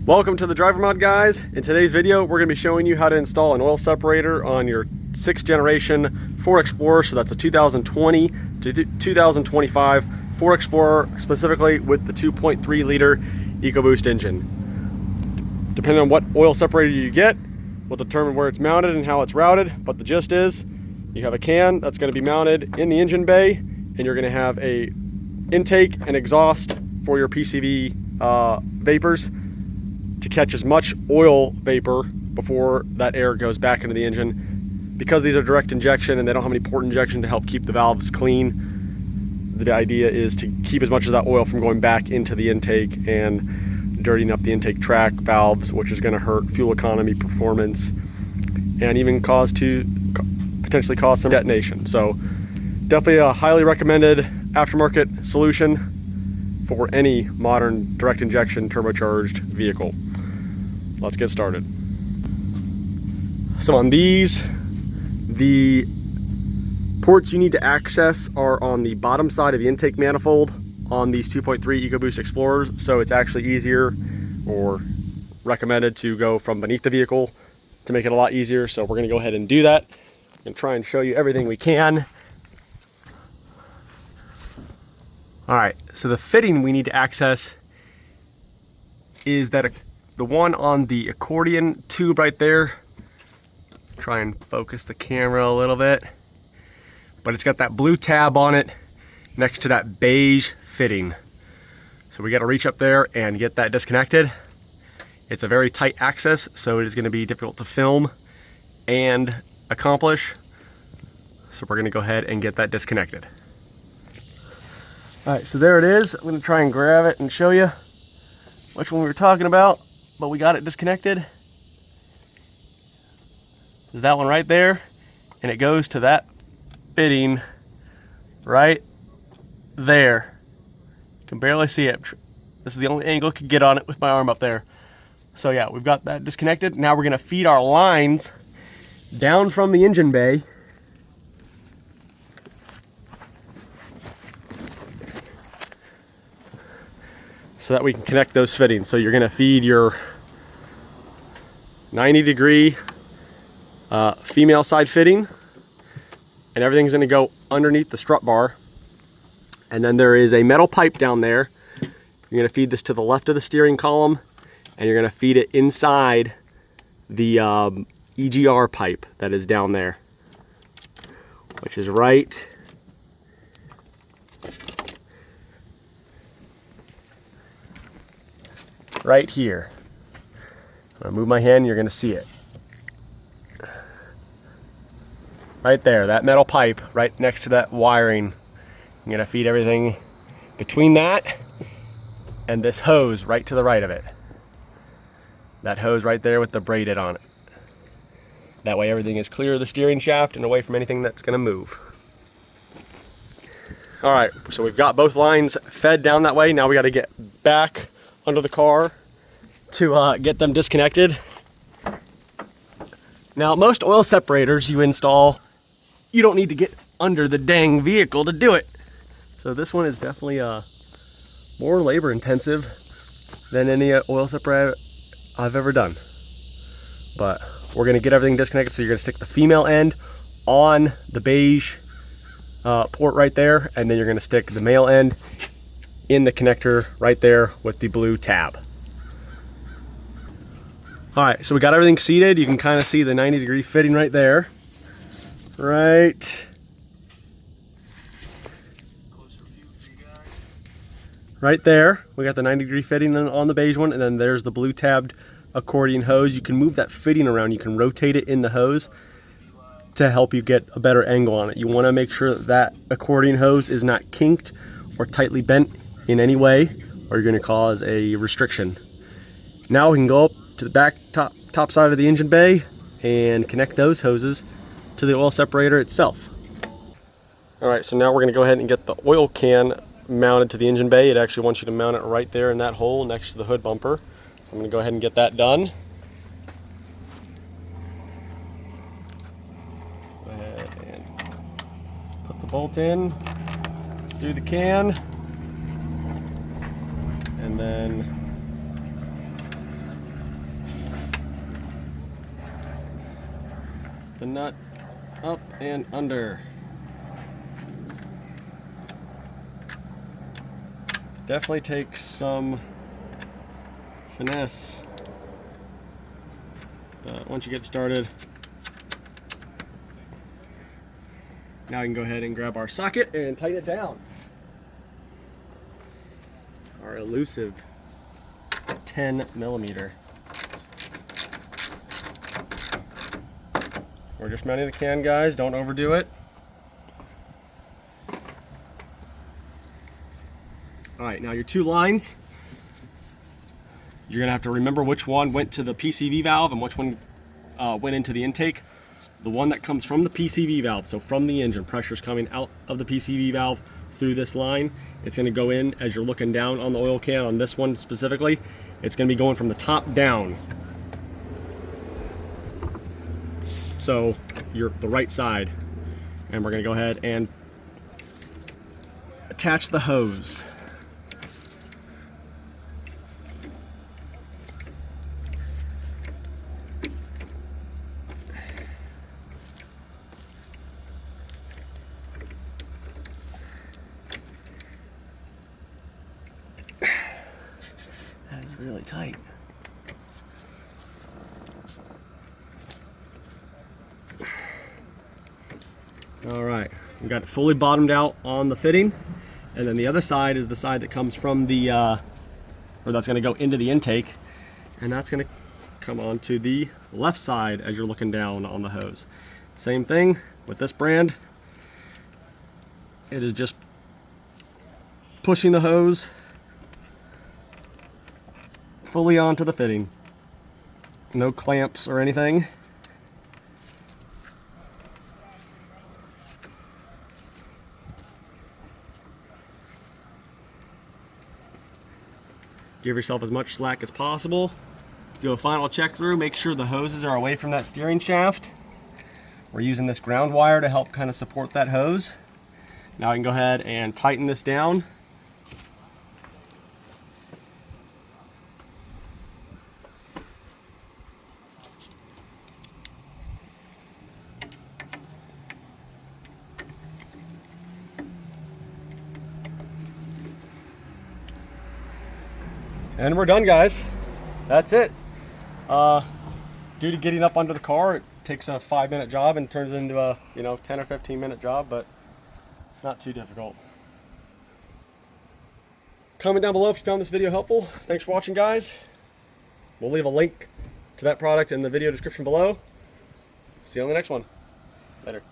Welcome to the Driver Mod, guys. In today's video, we're going to be showing you how to install an oil separator on your 6th generation Ford Explorer. So that's a 2020 to 2025 Ford Explorer, specifically with the 2.3 liter EcoBoost engine. Depending on what oil separator you get, will determine where it's mounted and how it's routed. But the gist is, you have a can that's going to be mounted in the engine bay, and you're going to have a intake and exhaust for your PCV vapors to catch as much oil vapor before that air goes back into the engine. Because these are direct injection and they don't have any port injection to help keep the valves clean, the idea is to keep as much of that oil from going back into the intake and dirtying up the intake track valves, which is going to hurt fuel economy, performance, and even potentially cause some detonation. So definitely a highly recommended aftermarket solution for any modern direct injection turbocharged vehicle. Let's get started. So on these, the ports you need to access are on the bottom side of the intake manifold on these 2.3 EcoBoost Explorers. So it's actually easier or recommended to go from beneath the vehicle to make it a lot easier. So we're gonna go ahead and do that and try and show you everything we can. All right, so the fitting we need to access is that the one on the accordion tube right there. Try and focus the camera a little bit. But it's got that blue tab on it next to that beige fitting. So we got to reach up there and get that disconnected. It's a very tight access, so it is going to be difficult to film and accomplish. So we're going to go ahead and get that disconnected. All right, so there it is. I'm going to try and grab it and show you which one we were talking about, but we got it disconnected. There's that one right there, and it goes to that fitting right there. You can barely see it. This is the only angle I could get on it with my arm up there. So yeah, we've got that disconnected. Now we're going to feed our lines down from the engine bay so that we can connect those fittings. So you're going to feed your 90-degree female side fitting, and everything's going to go underneath the strut bar. And then there is a metal pipe down there. You're going to feed this to the left of the steering column, and you're going to feed it inside the EGR pipe that is down there, which is right here. I'm gonna move my hand, you're gonna see it. Right there, that metal pipe right next to that wiring. I'm gonna feed everything between that and this hose right to the right of it. That hose right there with the braided on it. That way everything is clear of the steering shaft and away from anything that's gonna move. All right, so we've got both lines fed down that way. Now we gotta get back under the car to get them disconnected. Now, most oil separators you install, you don't need to get under the dang vehicle to do it. So this one is definitely more labor intensive than any oil separator I've ever done. But we're gonna get everything disconnected. So you're gonna stick the female end on the beige port right there, and then you're gonna stick the male end in the connector right there with the blue tab. All right, so we got everything seated. You can kind of see the 90-degree fitting right there. Right there, we got the 90-degree fitting on the beige one, and then there's the blue tabbed accordion hose. You can move that fitting around. You can rotate it in the hose to help you get a better angle on it. You want to make sure that that accordion hose is not kinked or tightly bent in any way, or you're going to cause a restriction. Now we can go up to the back top side of the engine bay and connect those hoses to the oil separator itself. All right, so now we're going to go ahead and get the oil can mounted to the engine bay. It actually wants you to mount it right there in that hole next to the hood bumper. So I'm going to go ahead and get that done. Go ahead and put the bolt in through the can, and then the nut up and under. Definitely takes some finesse, but once you get started, now we can go ahead and grab our socket and tighten it down. Our elusive 10mm. We're just mounting the can, guys, don't overdo it. Alright, now your two lines, you're going to have to remember which one went to the PCV valve and which one went into the intake. The one that comes from the PCV valve, so from the engine, pressure's coming out of the PCV valve through this line. It's going to go in as you're looking down on the oil can. On this one specifically, it's going to be going from the top down. So you're the right side. And we're going to go ahead and attach the hose. That is really tight. All right, we got it fully bottomed out on the fitting, and then the other side is the side that comes from the, or that's going to go into the intake, and that's going to come onto the left side as you're looking down on the hose. Same thing with this brand. It is just pushing the hose fully onto the fitting. No clamps or anything. Give yourself as much slack as possible. Do a final check through, make sure the hoses are away from that steering shaft. We're using this ground wire to help kind of support that hose. Now I can go ahead and tighten this down. And we're done, guys. That's it. Due to getting up under the car, it takes a 5-minute job and turns into a 10 or 15-minute job, but it's not too difficult. Comment down below if you found this video helpful. Thanks for watching, guys. We'll leave a link to that product in the video description below. See you on the next one. Later.